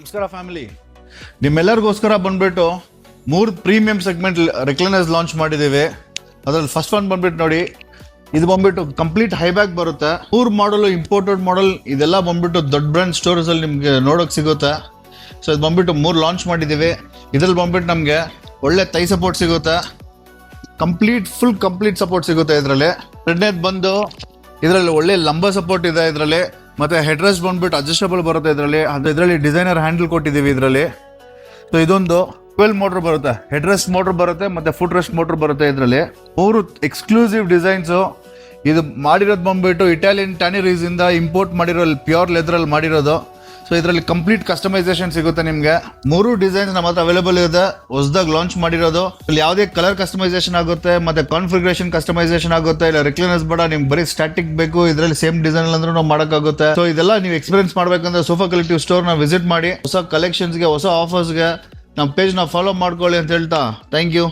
ನಮಸ್ಕಾರ ಫ್ಯಾಮಿಲಿ, ನಿಮ್ಮೆಲ್ಲರಿಗೋಸ್ಕರ ಬಂದ್ಬಿಟ್ಟು 3 premium segment ರೆಕ್ಲೈನರ್ಸ್ launch ಮಾಡಿದ್ದೀವಿ. ಅದ್ರಲ್ಲಿ ಫಸ್ಟ್ ಒನ್ ಬಂದ್ಬಿಟ್ಟು ನೋಡಿ, ಇದು ಬಂದ್ಬಿಟ್ಟು ಕಂಪ್ಲೀಟ್ ಹೈಬ್ಯಾಕ್ ಬರುತ್ತೆ. 3 ಮಾಡಲು ಇಂಪೋರ್ಟೆಡ್ ಮಾಡಲ್, ಇದೆಲ್ಲ ಬಂದ್ಬಿಟ್ಟು ದೊಡ್ಡ ಬ್ರ್ಯಾಂಡ್ ಸ್ಟೋರ್ಸ್ ಅಲ್ಲಿ ನಿಮ್ಗೆ ನೋಡೋಕೆ ಸಿಗುತ್ತೆ. ಸೊ ಇದು ಬಂದ್ಬಿಟ್ಟು 3 ಲಾಂಚ್ ಮಾಡಿದ್ದೀವಿ. ಇದ್ರಲ್ಲಿ ಬಂದ್ಬಿಟ್ಟು ನಮಗೆ ಒಳ್ಳೆ ಥೈ ಸಪೋರ್ಟ್ ಸಿಗುತ್ತೆ, ಫುಲ್ ಕಂಪ್ಲೀಟ್ ಸಪೋರ್ಟ್ ಸಿಗುತ್ತೆ. ಇದರಲ್ಲಿ ಎರಡನೇದು ಬಂದು ಇದರಲ್ಲಿ ಒಳ್ಳೆ ಲಂಬ ಸಪೋರ್ಟ್ ಇದೆ ಇದರಲ್ಲಿ. ಮತ್ತೆ ಹೆಡ್ ರೆಸ್ಟ್ ಬಂದ್ಬಿಟ್ಟು ಅಡ್ಜಸ್ಟಬಲ್ ಬರುತ್ತೆ ಇದರಲ್ಲಿ ಡಿಸೈನರ್ ಹ್ಯಾಂಡಲ್ ಕೊಟ್ಟಿದ್ದೀವಿ ಇದರಲ್ಲಿ. ಸೊ ಇದೊಂದು 12 ಮೋಟರ್ ಬರುತ್ತೆ, ಹೆಡ್ ರೆಸ್ಟ್ ಮೋಟರ್ ಬರುತ್ತೆ ಮತ್ತೆ ಫುಟ್ ರೆಸ್ಟ್ ಮೋಟರ್ ಬರುತ್ತೆ ಇದರಲ್ಲಿ. 3 ಎಕ್ಸ್ಕ್ಲೂಸಿವ್ ಡಿಸೈನ್ಸು. ಇದು ಮಾಡಿರೋದು ಬಂದ್ಬಿಟ್ಟು ಇಟಾಲಿಯನ್ ಟ್ಯಾನಿರೀಸ್ ಇಂದ ಇಂಪೋರ್ಟ್ ಮಾಡಿರೋ ಪ್ಯೂರ್ ಲೆದರ್ ಅಲ್ಲಿ ಮಾಡಿರೋದು. ಸೊ ಇದರಲ್ಲಿ ಕಂಪ್ಲೀಟ್ ಕಸ್ಟಮೈಸೇಷನ್ ಸಿಗುತ್ತೆ ನಿಮಗೆ. 3 ಡಿಸೈನ್ಸ್ ನಮ್ಮ ಹತ್ರ ಅವೈಲೇಬಲ್ ಇದೆ, ಹೊಸದಾಗಿ ಲಾಂಚ್ ಮಾಡಿರೋದು. ಇಲ್ಲಿ ಯಾವುದೇ ಕಲರ್ ಕಸ್ಟಮೈಸೇಷನ್ ಆಗುತ್ತೆ, ಮತ್ತೆ ಕಾನ್ಫಿಗರೇಷನ್ ಕಸ್ಟಮೈಸೇಷನ್ ಆಗುತ್ತೆ. ಇಲ್ಲ ರೆಕ್ಲೈನರ್ಸ್ ಬೇಡ, ನಿಮ್ಗೆ ಬರೀ ಸ್ಟ್ಯಾಟಿಕ್ ಬೇಕು, ಇದರಲ್ಲಿ ಸೇಮ್ ಡಿಸೈನ್ ಅಂದ್ರೂ ನಾವು ಮಾಡೋಕ್ಕಾಗುತ್ತೆ. ಸೊ ಇದೆಲ್ಲ ನೀವು ಎಕ್ಸ್ಪೀರಿಯನ್ಸ್ ಮಾಡ್ಬೇಕಂದ್ರೆ ಸೋಫಾ ಕಲೆಕ್ಟಿವ್ ಸ್ಟೋರ್ ನ ವಿಸಿಟ್ ಮಾಡಿ. ಹೊಸ ಕಲೆಕ್ಷನ್ಸ್ಗೆ, ಹೊಸ ಆಫರ್ಸ್ಗೆ ನಮ್ಮ ಪೇಜ್ ನ ಫಾಲೋ ಮಾಡ್ಕೊಳ್ಳಿ ಅಂತ ಹೇಳ್ತಾ ಥ್ಯಾಂಕ್ ಯು.